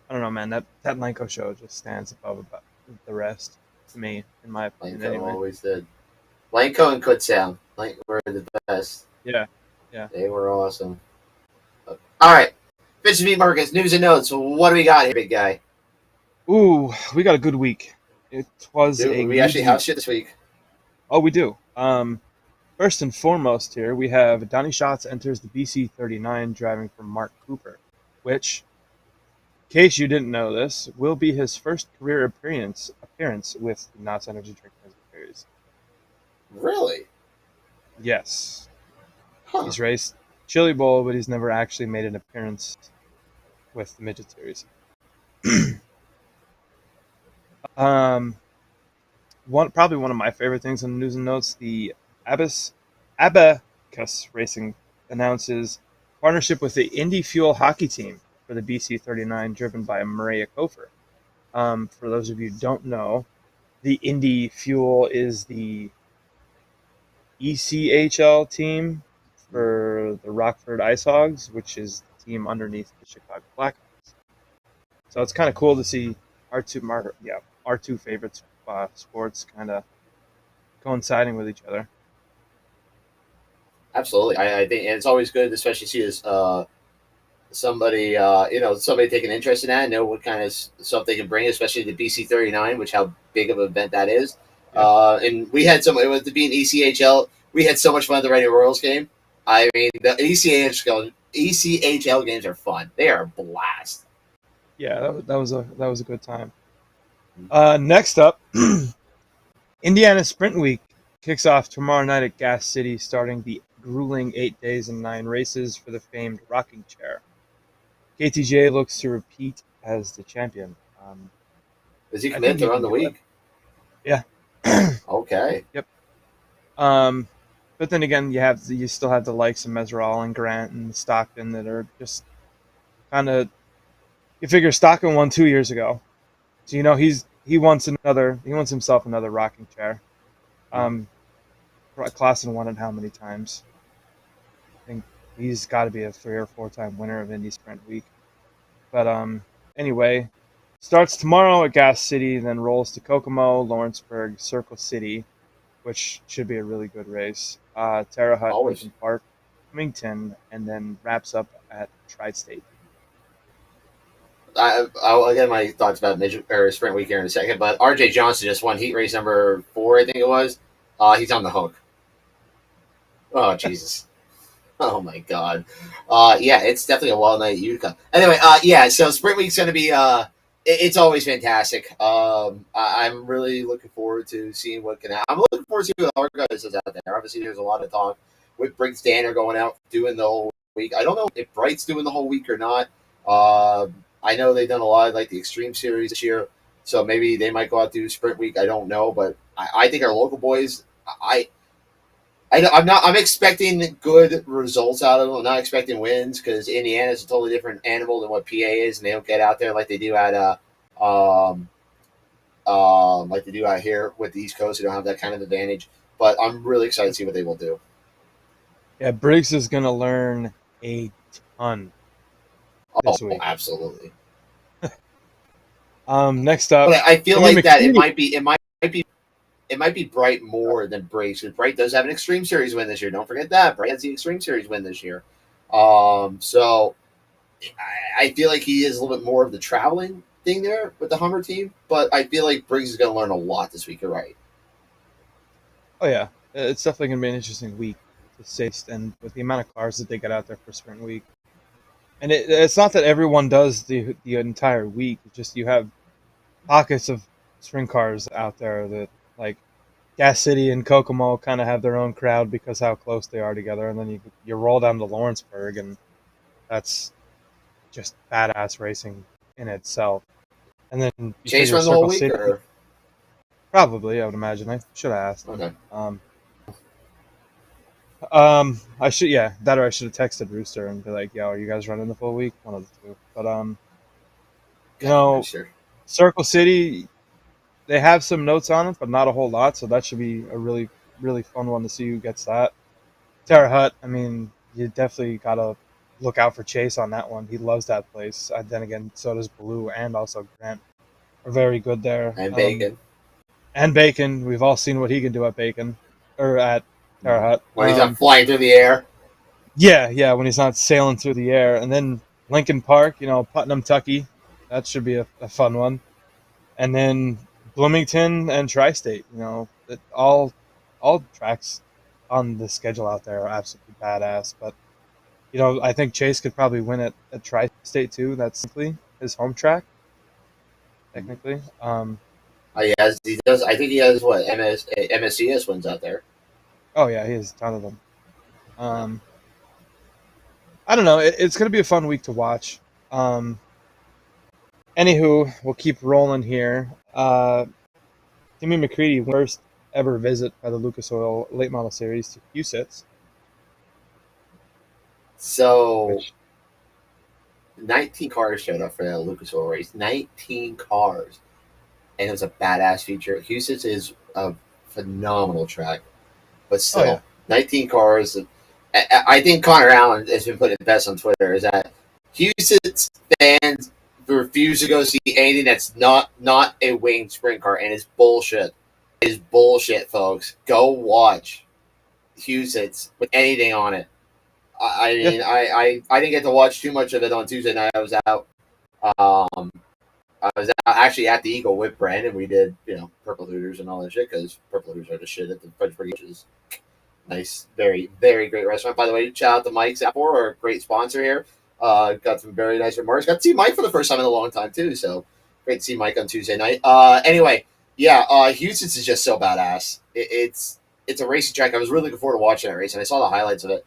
I don't know, man. That Lanco show just stands above the rest to me, in my opinion. Lanco Anyway. always did. Lanco and Kutztown were the best. Yeah. They were awesome. All right. Finches Meat Markets, news and notes. What do we got here, big guy? Ooh, we got a good week. It was Dude, a we good actually week. have shit this week. Oh, we do. First and foremost here, we have Donnie Schatz enters the BC39 driving for Mark Cooper, which, in case you didn't know this, will be his first career appearance with the Knott's Energy Drink Series. Really? Yes. Huh. He's raced Chili Bowl, but he's never actually made an appearance with the Midget Series. Probably one of my favorite things in the news and notes, the Abacus Racing announces partnership with the Indy Fuel hockey team for the BC39, driven by Maria Kofer. For those of you who don't know, the Indy Fuel is the ECHL team for the Rockford Ice Hogs, which is the team underneath the Chicago Blackhawks. So it's kind of cool to see our two favorite sports kind of coinciding with each other. Absolutely. I think and it's always good, especially see this somebody somebody take an interest in that and know what kind of stuff they can bring, especially the BC 39, which how big of an event that is. Yeah. And we had it was to be an ECHL. We had so much fun at the Reading Royals game. I mean, the ECHL games are fun. They are a blast. Yeah, that was a good time. Next up, Indiana Sprint Week kicks off tomorrow night at Gas City, starting the grueling 8 days and 9 races for the famed rocking chair. KTJ looks to repeat as the champion. Does he commit to run the week? Yeah. Okay. Yep. But then again, you still have the likes of Meserol and Grant and Stockton that are just kind of. You figure Stockton won 2 years ago, so he wants himself another rocking chair. Klassen won it how many times? I think he's got to be a 3 or 4 time winner of Indy Sprint Week. But anyway, starts tomorrow at Gas City, then rolls to Kokomo, Lawrenceburg, Circle City, which should be a really good race. Terre Haute, Lincoln Park, Wilmington, and then wraps up at Tri-State. I'll get my thoughts about Sprint Week here in a second, but RJ Johnson just won heat race number 4, I think it was. He's on the hook. Oh, Jesus. Oh, my God. Yeah, it's definitely a wild night at Utica. Anyway, so Sprint Week's going to be it's always fantastic. I'm really looking forward to seeing what can happen. I'm looking forward to see what our guys is out there. Obviously, there's a lot of talk with Briggs Danner going out doing the whole week. I don't know if Bright's doing the whole week or not. I know they've done a lot of like the Extreme Series this year, so maybe they might go out to Sprint Week. I don't know, but I think our local boys, I'm expecting good results out of them. I'm not expecting wins because Indiana is a totally different animal than what PA is, and they don't get out there like they do at here with the East Coast. They don't have that kind of advantage. But I'm really excited to see what they will do. Yeah, Briggs is going to learn a ton this week. Absolutely. Next up, but I feel like that it might be Bright more than Briggs, because Bright does have an Extreme Series win this year. Don't forget that. Bright has the Extreme Series win this year. So I feel like he is a little bit more of the traveling thing there with the Hummer team, but I feel like Briggs is going to learn a lot this week. You're right. Oh, yeah. It's definitely going to be an interesting week to say, and with the amount of cars that they get out there for Sprint Week. And it's not that everyone does the entire week. It's just you have pockets of sprint cars out there that, like, Gas City and Kokomo kind of have their own crowd because how close they are together. And then you roll down to Lawrenceburg, and that's just badass racing in itself. And then Chase runs the whole week? Or? Probably, I would imagine. I should have asked. Okay. I should have texted Rooster and be like, "Yo, are you guys running the full week?" One of the two. But Sure. Circle City, they have some notes on it, but not a whole lot. So that should be a really, really fun one to see who gets that. Terre Haute, I mean, you definitely gotta look out for Chase on that one. He loves that place. Then again, so does Blue and also Grant are very good there. And Bacon. We've all seen what he can do at Bacon or at Terre Haute. When he's not flying through the air. Yeah, when he's not sailing through the air. And then Lincoln Park, Putnam, Tucky. That should be a fun one. And then Bloomington and Tri-State, all tracks on the schedule out there are absolutely badass. But, I think Chase could probably win at Tri-State too. That's simply his home track, technically. He does. I think he has what MSCS wins out there. Oh yeah, he has a ton of them. I don't know. It's going to be a fun week to watch. Anywho, we'll keep rolling here. Timmy McCready, first ever visit by the Lucas Oil Late Model Series to Huset's. So, 19 cars showed up for that Lucas Oil race. 19 cars. And it was a badass feature. Huset's is a phenomenal track. But still, 19 cars. I think Connor Allen has been putting it best on Twitter is that Houston's fans refuse to go see anything that's not a winged sprint car, and it's bullshit. It is bullshit, folks. Go watch Houston's with anything on it. I mean, I didn't get to watch too much of it on Tuesday night. I was out. I was actually at the Eagle with Brent, and we did, Purple Hooters and all that shit, because Purple Hooters are the shit at the Fredericksburg Eagle, which is nice, very, very great restaurant. By the way, shout out to Mike's Apple, our great sponsor here. Got some very nice remarks. Got to see Mike for the first time in a long time, too, so great to see Mike on Tuesday night. Anyway, Houston's is just so badass. It's a racing track. I was really looking forward to watching that race, and I saw the highlights of it.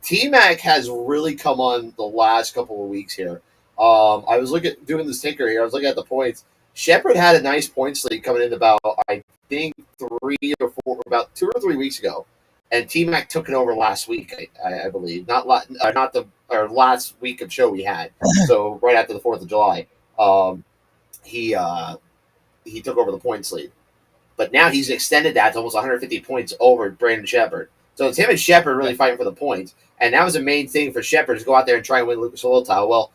T-Mac has really come on the last couple of weeks here. I was doing this tinker here. I was looking at the points. Shepard had a nice points lead coming in about, I think, about 2 or 3 weeks ago, and T-Mac took it over last week, I believe. Not the last week of show we had. So right after the 4th of July, he took over the points lead. But now he's extended that to almost 150 points over Brandon Shepard. So it's him and Shepard really fighting for the points. And that was a main thing for Shepard, to go out there and try and win Lucas Oil Tile. Well,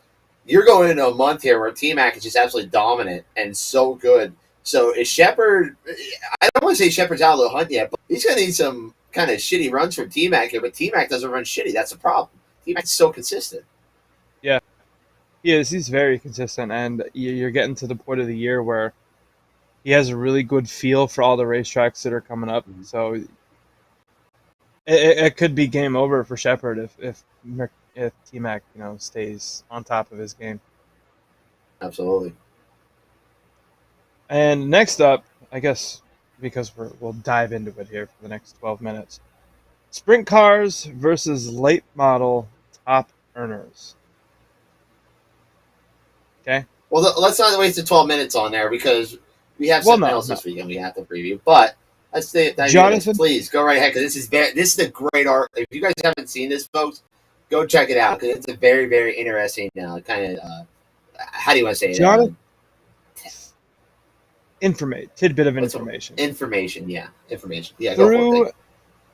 you're going into a month here where T-Mac is just absolutely dominant and so good. So is Shepard, I don't want to say Shepard's out of the hunt yet, but he's going to need some kind of shitty runs from T-Mac here. But T-Mac doesn't run shitty. That's the problem. T-Mac's so consistent. Yeah, he is. He's very consistent. And you're getting to the point of the year where he has a really good feel for all the racetracks that are coming up. Mm-hmm. So it could be game over for Shepard if T-Mac, stays on top of his game. Absolutely. And next up, I guess, because we'll dive into it here for the next 12 minutes, sprint cars versus late model top earners. Okay. Well, let's not waste the 12 minutes on there, because we have something else this weekend we have to preview. But let's stay. Jonathan, please go right ahead, because this is a great art. If you guys haven't seen this, folks, go check it out, because it's a very, very interesting kind of. How do you want to say it? Jonathan, tidbit of information. Information. Yeah.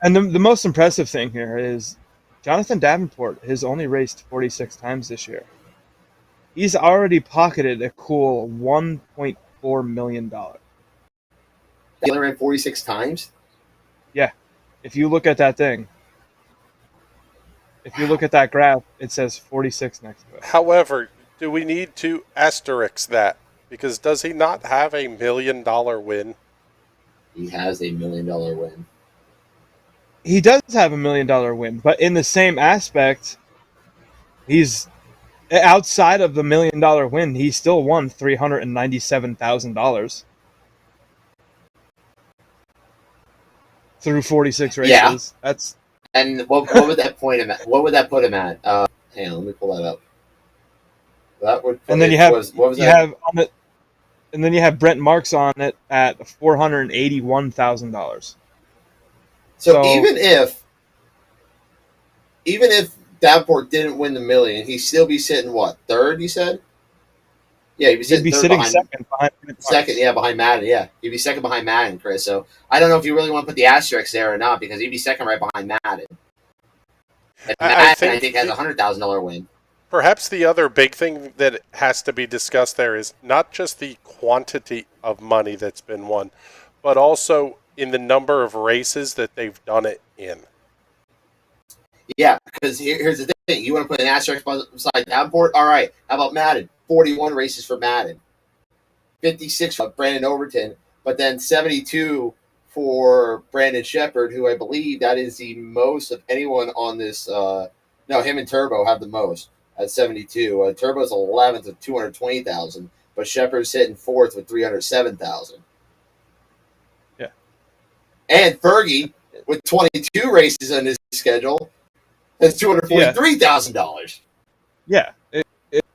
And the most impressive thing here is Jonathan Davenport has only raced 46 times this year. He's already pocketed a cool $1.4 million. He only ran 46 times? Yeah. If you look at that thing, if you look at that graph, it says 46 next to it. However, do we need to asterisk that? Because does he not have a $1 million win? He has a $1 million win. He does have a $1 million win, but in the same aspect, he's outside of the $1 million win, he still won $397,000 through 46 races. Yeah. That's and what would that point him at? What would that put him at? Hang on, let me pull that up. That would. And then you have Brent Marks on it at $481,000. So even if Davenport didn't win the $1 million, he'd still be sitting what, third? You said? Yeah, he'd be sitting second behind behind Madden. Yeah, he'd be second behind Madden, Chris. So I don't know if you really want to put the asterisk there or not, because he'd be second right behind Madden. And Madden, I think has a $100,000 win. Perhaps the other big thing that has to be discussed there is not just the quantity of money that's been won, but also in the number of races that they've done it in. Yeah, because here's the thing. You want to put an asterisk beside Davenport? All right. How about Madden? 41 races for Madden. 56 for Brandon Overton, but then 72 for Brandon Shepard, who I believe that is the most of anyone on this. No, him and Turbo have the most at 72. Turbo's 11th with 220,000, but Shepard's sitting fourth with 307,000. Yeah. And Fergie, with 22 races on his schedule, has $243,000. Yeah,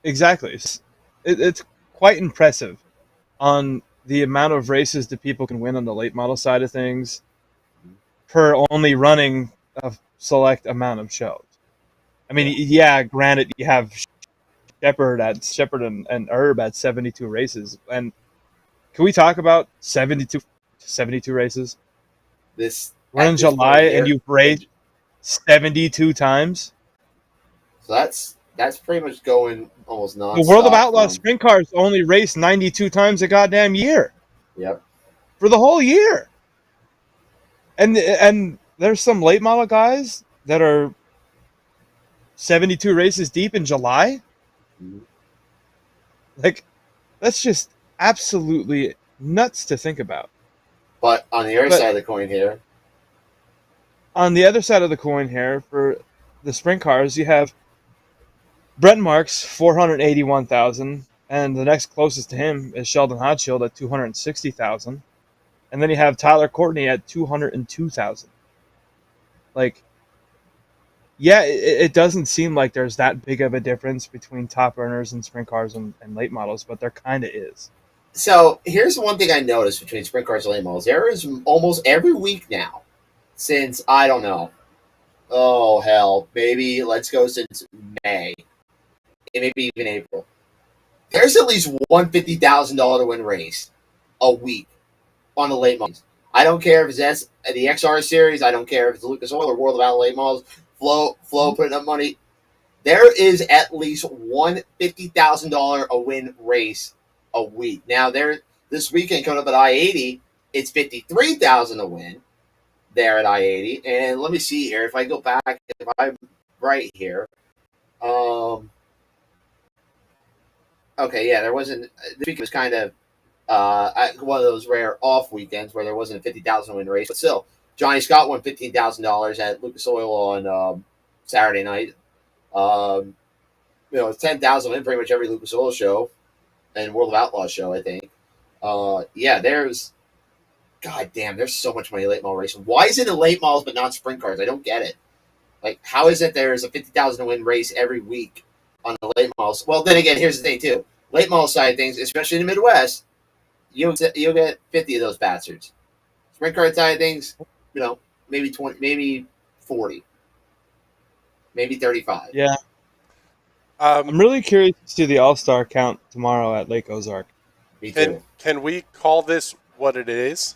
exactly. It's quite impressive on the amount of races that people can win on the late model side of things per only running a select amount of shows. I mean, yeah, granted, you have Shepard and Herb at 72 races. And can we talk about 72 races? We're in July and you've raced 72 times. So that's That's pretty much going almost nonstop. The World of Outlaws from- sprint cars only race 92 times a goddamn year. Yep. For the whole year. And there's some late model guys that are 72 races deep in July. Mhm. Like, that's just absolutely nuts to think about. But on the other But- side of the coin here, On the other side of the coin here, for the sprint cars, you have Brent Marks, 481,000, and the next closest to him is Sheldon Hodshield at 260,000. And then you have Tyler Courtney at 202,000. Like, yeah, it doesn't seem like there's that big of a difference between top earners and sprint cars and late models, but there kind of is. so here's one thing I noticed between sprint cars and late models. There is almost every week now, since, I don't know, oh hell, maybe let's go since May, maybe even April. There's at least one $50,000 to win race a week on the late models. I don't care if it's the XR series. I don't care if it's Lucas Oil or World of Outlaw late models. Flo putting up money. There is at least one $50,000 a win race a week. Now this weekend coming up at I-80, it's $53,000 a win there at I-80. And let me see here if I go back, if I'm right here. Okay, yeah, there wasn't. This week was kind of one of those rare off weekends where there wasn't a 50,000 win race, but still, Johnny Scott won $15,000 at Lucas Oil on Saturday night. It's 10,000 in pretty much every Lucas Oil show and World of Outlaws show, I think. There's so much money in late model racing. Why is it in late models but not sprint cars? I don't get it. Like, how is it there's a 50,000 win race every week on the late models? Well, then again, here's the thing too. Late model side of things, especially in the Midwest, you'll get 50 of those bastards. Sprint car side of things, maybe 20, maybe 40, maybe 35. Yeah. I'm really curious to see the All-Star count tomorrow at Lake Ozark. Me too. Can we call this what it is?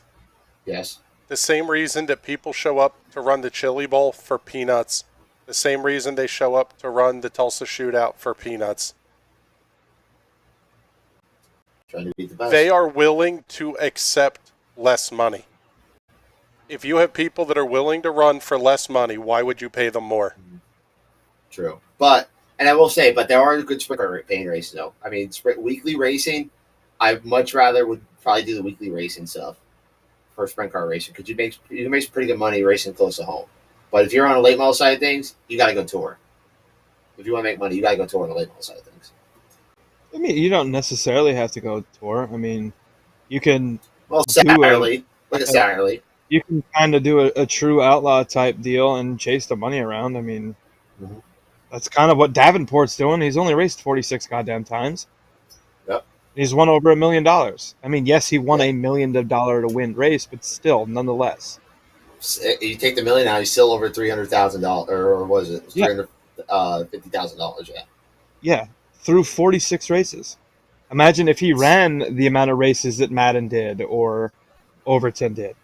Yes. The same reason that people show up to run the Chili Bowl for peanuts, the same reason they show up to run the Tulsa Shootout for peanuts. Trying to beat the best. They are willing to accept less money. If you have people that are willing to run for less money, why would you pay them more? True. And I will say, there are good sprint car paint races, though. I mean, weekly racing, I much rather would probably do the weekly racing stuff for sprint car racing because you can make some pretty good money racing close to home. But if you're on a late model side of things, you got to go tour. If you want to make money, you got to go tour on the late model side of things. I mean, you don't necessarily have to go tour. I mean, you can. Well, Satterley. Look at Satterley. You can kind of do a true outlaw type deal and chase the money around. I mean, that's kind of what Davenport's doing. He's only raced 46 goddamn times. Yep. He's won over $1 million. I mean, yes, he won $1 million to win race, but still, nonetheless. You take the $1 million out, he's still over $300,000, or was it $350,000? Yeah. Yeah, through 46 races. Imagine if he ran the amount of races that Madden did or Overton did.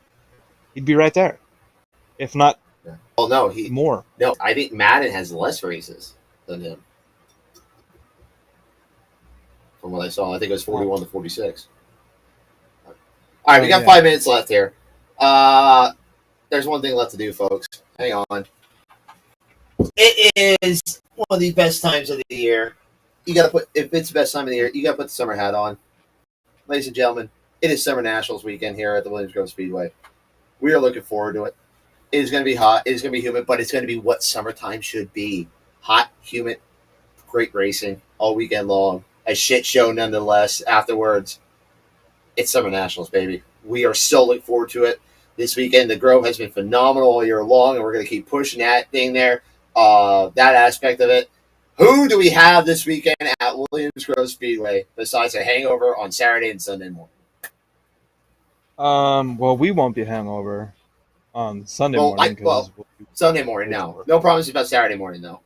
He'd be right there, if not. Well, no, more. No, I think Madden has less races than him. From what I saw, I think it was 41 to 46. All right, we got 5 minutes left here. There's one thing left to do, folks. Hang on. It is one of the best times of the year. You got to put, if it's the best time of the year, you got to put the summer hat on. Ladies and gentlemen, it is Summer Nationals weekend here at the Williams Grove Speedway. We are looking forward to it. It is going to be hot. It is going to be humid, but it's going to be what summertime should be. Hot, humid, great racing all weekend long. A shit show nonetheless afterwards. It's Summer Nationals, baby. We are so looking forward to it. This weekend, the Grove has been phenomenal all year long, and we're going to keep pushing that thing there, that aspect of it. Who do we have this weekend at Williams Grove Speedway besides a hangover on Saturday and Sunday morning? Well, we won't be hangover on Sunday morning. Sunday morning, no. No promises about Saturday morning, though.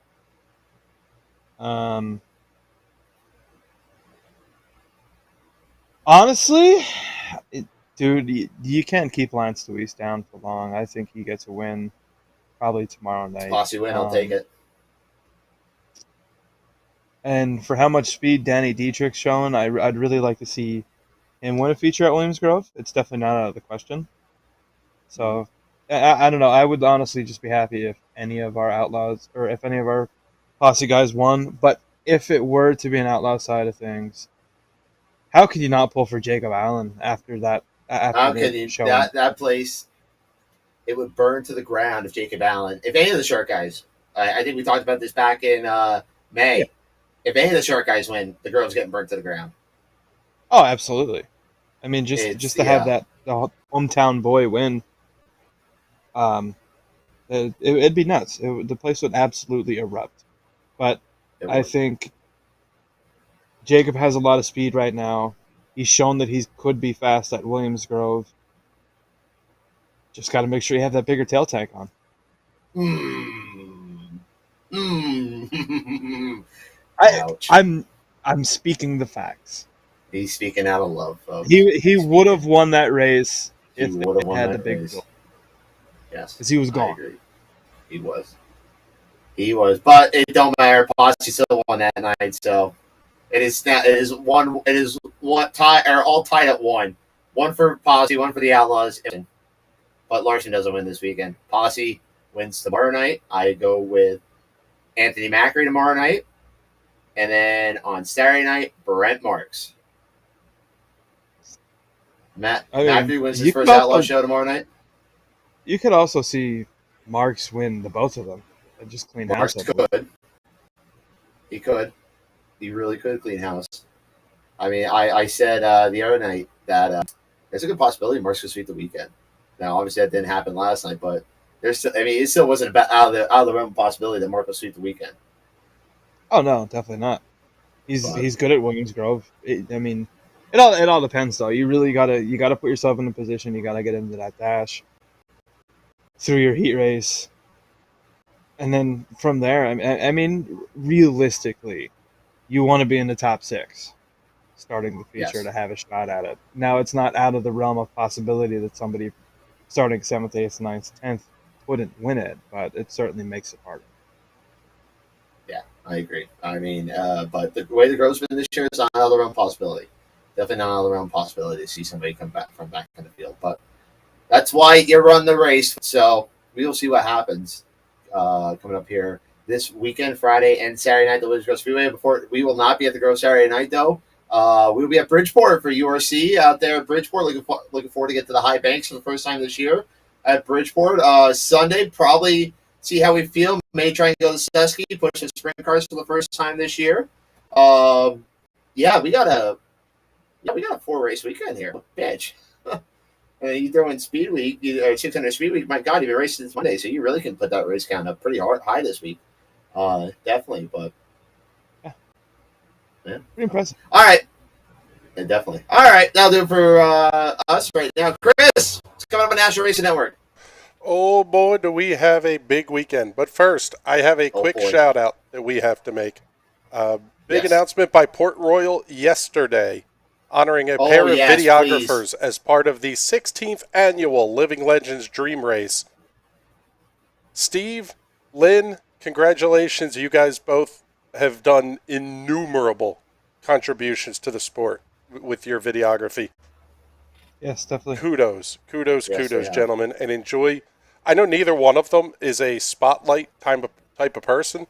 Honestly, dude, you can't keep Lance Deweese down for long. I think he gets a win probably tomorrow night. Posse win, I'll take it. And for how much speed Danny Dietrich's showing, I'd really like to see him win a feature at Williams Grove. It's definitely not out of the question. So, I don't know. I would honestly just be happy if any of our outlaws or if any of our posse guys won. But if it were to be an outlaw side of things, how could you not pull for Jacob Allen after that? How After can the you showing? that place? It would burn to the ground if Jacob Allen, if any of the short guys. I think we talked about this back in Yeah. May. If any of the short guys win, the girl's getting burnt to the ground. Oh, absolutely. I mean, It's just to have the hometown boy win, um, it'd be nuts. The place would absolutely erupt. But it I would. think Jacob has a lot of speed right now. He's shown that he could be fast at Williams Grove. Just got to make sure you have that bigger tail tank on. Ouch. I'm speaking the facts. He's speaking out of love, folks. He would have won that race He if would have they won had that the big race. wheel. Yes, Because he was I gone. agree. He was. But it don't matter. Posse still won that night, so it is one tie or all tied at one. One for Posse, one for the Outlaws. But Larson doesn't win this weekend. Posse wins tomorrow night. I go with Anthony Macri tomorrow night. And then on Saturday night, Brent Marks. Macri wins his first Outlaw show tomorrow night. You could also see Marks win the both of them and just clean house. Marks could. He could. He really could clean house. I mean, I said the other night that there's a good possibility Marks could sweep the weekend. Now, obviously, that didn't happen last night, but there's still, I mean, it still wasn't out of the realm possibility that Marks would sweep the weekend. Oh no, definitely not. He's good at Williams Grove. I mean, it all depends though. You really gotta put yourself in a position. You gotta get into that dash through your heat race, and then from there, I mean, realistically, you want to be in the top 6, starting the feature to have a shot at it. Now, it's not out of the realm of possibility that somebody starting 7th, 8th, 9th, 10th wouldn't win it, but it certainly makes it harder. Yeah, I agree. I mean, but the way the growth's been this year is not out of the realm possibility. Definitely not out of the realm possibility to see somebody come back from back in the field. But that's why you run the race. So we'll see what happens coming up here this weekend, Friday and Saturday night, the Williams Grove Speedway. We will not be at the Grove Saturday night, though. We'll be at Bridgeport for URC out there at Bridgeport. Looking forward to get to the high banks for the first time this year at Bridgeport. Sunday, probably see how we feel. May try and go to Sesky, push the sprint cars for the first time this year. We got a 4-race weekend here, bitch. You throw in Speed Week or 600 Speed Week. My God, you've been racing this Monday, so you really can put that race count up pretty high this week. Definitely, but yeah, pretty impressive. All right, yeah, definitely. All right, that'll do it for us right now. Chris, it's coming up on National Racing Network. Oh boy, do we have a big weekend. But first, I have a quick shout out that we have to make. Big announcement by Port Royal yesterday, honoring a pair of videographers as part of the 16th annual Living Legends Dream Race. Steve, Lynn, congratulations. You guys both have done innumerable contributions to the sport with your videography. Yes, definitely. Kudos, gentlemen, and enjoy. I know neither one of them is a spotlight type of person,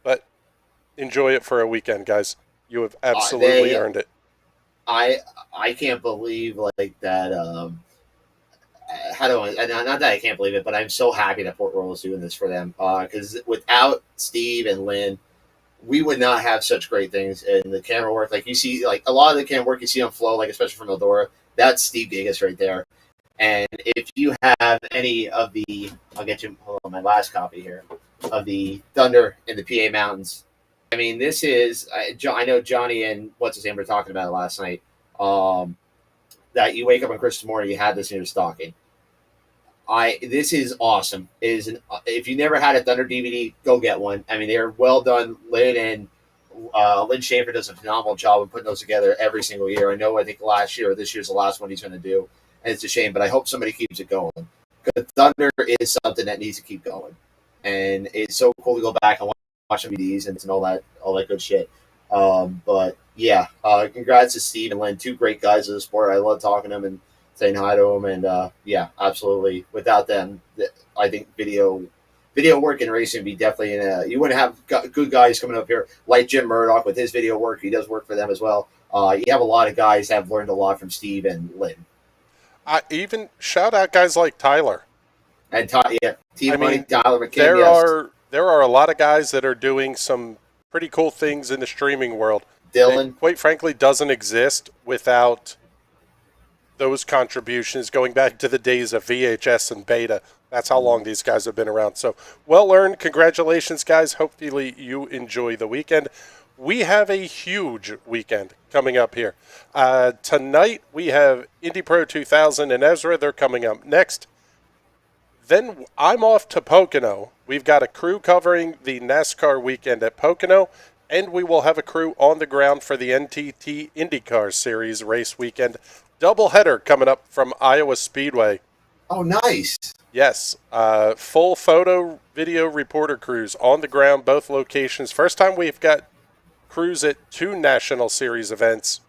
but enjoy it for a weekend, guys. You have absolutely earned it. I can't believe like that. Not that I can't believe it, but I'm so happy that Port Royal is doing this for them. Because without Steve and Lynn, we would not have such great things in the camera work. Like you see, like a lot of the camera work you see on Flow, like especially from Eldora, that's Steve Gigas right there. And if you have any of the, I'll get you, hold on, my last copy here, of the Thunder in the PA Mountains. I mean, this is, I know Johnny and what's his name were talking about it last night, that you wake up on Christmas morning, you had this in your stocking. This is awesome. If you never had a Thunder DVD, go get one. I mean, they're well done. Lynn Schaefer does a phenomenal job of putting those together every single year. I think last year or this year's the last one he's going to do. And it's a shame, but I hope somebody keeps it going. Because Thunder is something that needs to keep going. And it's so cool to go back and watch DVDs and all that good shit. But yeah, congrats to Steve and Lynn, two great guys in the sport. I love talking to them and saying hi to them. And yeah, absolutely. Without them, I think video work in racing would be definitely you wouldn't have good guys coming up here like Jim Murdoch with his video work. He does work for them as well. You have a lot of guys that have learned a lot from Steve and Lynn. Even shout out guys like Tyler. And Team Money, Tyler McKim. There are a lot of guys that are doing some pretty cool things in the streaming world. Dylan, that, quite frankly, doesn't exist without those contributions going back to the days of VHS and Beta. That's how long these guys have been around. So, well earned. Congratulations, guys. Hopefully you enjoy the weekend. We have a huge weekend coming up here. Tonight we have Indy Pro 2000 and Ezra. They're coming up next. Then I'm off to Pocono. We've got a crew covering the NASCAR weekend at Pocono, and we will have a crew on the ground for the NTT IndyCar Series race weekend. Doubleheader coming up from Iowa Speedway. Oh, nice. Yes. Full photo, video reporter crews on the ground, both locations. First time we've got crews at two National Series events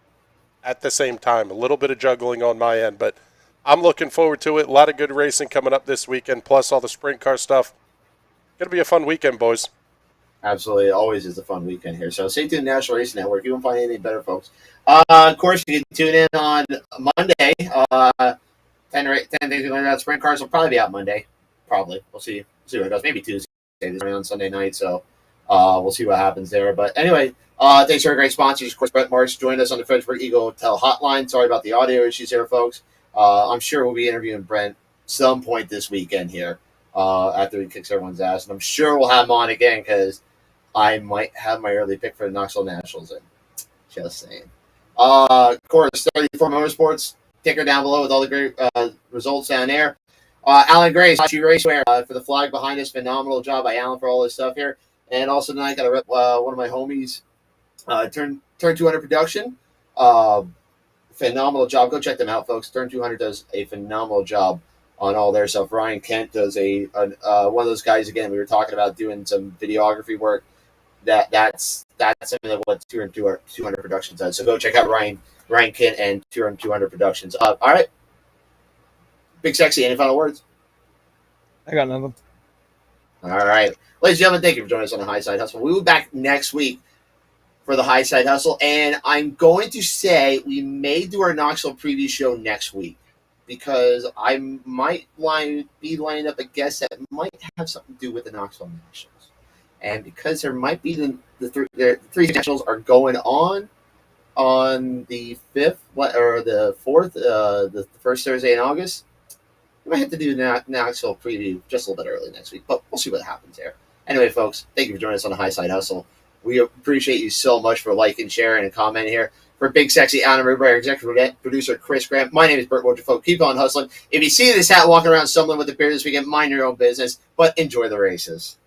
at the same time. A little bit of juggling on my end, but I'm looking forward to it. A lot of good racing coming up this weekend, plus all the sprint car stuff. Going to be a fun weekend, boys. Absolutely. It always is a fun weekend here. So stay tuned to National Racing Network. You won't find anything better, folks. Of course, you can tune in on Monday. 10 days ago, sprint cars will probably be out Monday. Probably. We'll see where it goes. Maybe Tuesday. It's on Sunday night, so we'll see what happens there. But anyway, thanks to our great sponsors. Of course, Brent Marks joined us on the Fredericksburg Eagle Hotel Hotline. Sorry about the audio issues here, folks. I'm sure we'll be interviewing Brent some point this weekend here after he kicks everyone's ass. And I'm sure we'll have him on again because I might have my early pick for the Knoxville Nationals in. Just saying. Of course, 34 Motorsports. Ticker down below with all the great results down there. Alan Grace, Raceware, for the flag behind us. Phenomenal job by Alan for all this stuff here. And also tonight, got to rep one of my homies, Turn 200 Production. Phenomenal job. Go check them out, folks. Turn 200 does a phenomenal job on all their stuff. Ryan Kent does one of those guys, again, we were talking about doing some videography work. That's something that what Turn 200 Productions does. So go check out Ryan Kent and Turn 200 Productions. All right. Big Sexy, any final words? I got nothing. All right. Ladies and gentlemen, thank you for joining us on the Highside Hustle. We'll be back next week for the Highside Hustle, and I'm going to say we may do our Knoxville preview show next week because I might be lining up a guest that might have something to do with the Knoxville Nationals. And because there might be the three nationals are going on the 5th or the 4th, the first Thursday in August, we might have to do the Knoxville preview just a little bit early next week, but we'll see what happens there. Anyway, folks, thank you for joining us on the Highside Hustle. We appreciate you so much for liking, sharing, and commenting here. For Big Sexy Adam Ruber, executive producer Chris Grant, my name is Bert Wojciechowski. Keep on hustling. If you see this hat walking around stumbling with the beard this weekend, mind your own business, but enjoy the races.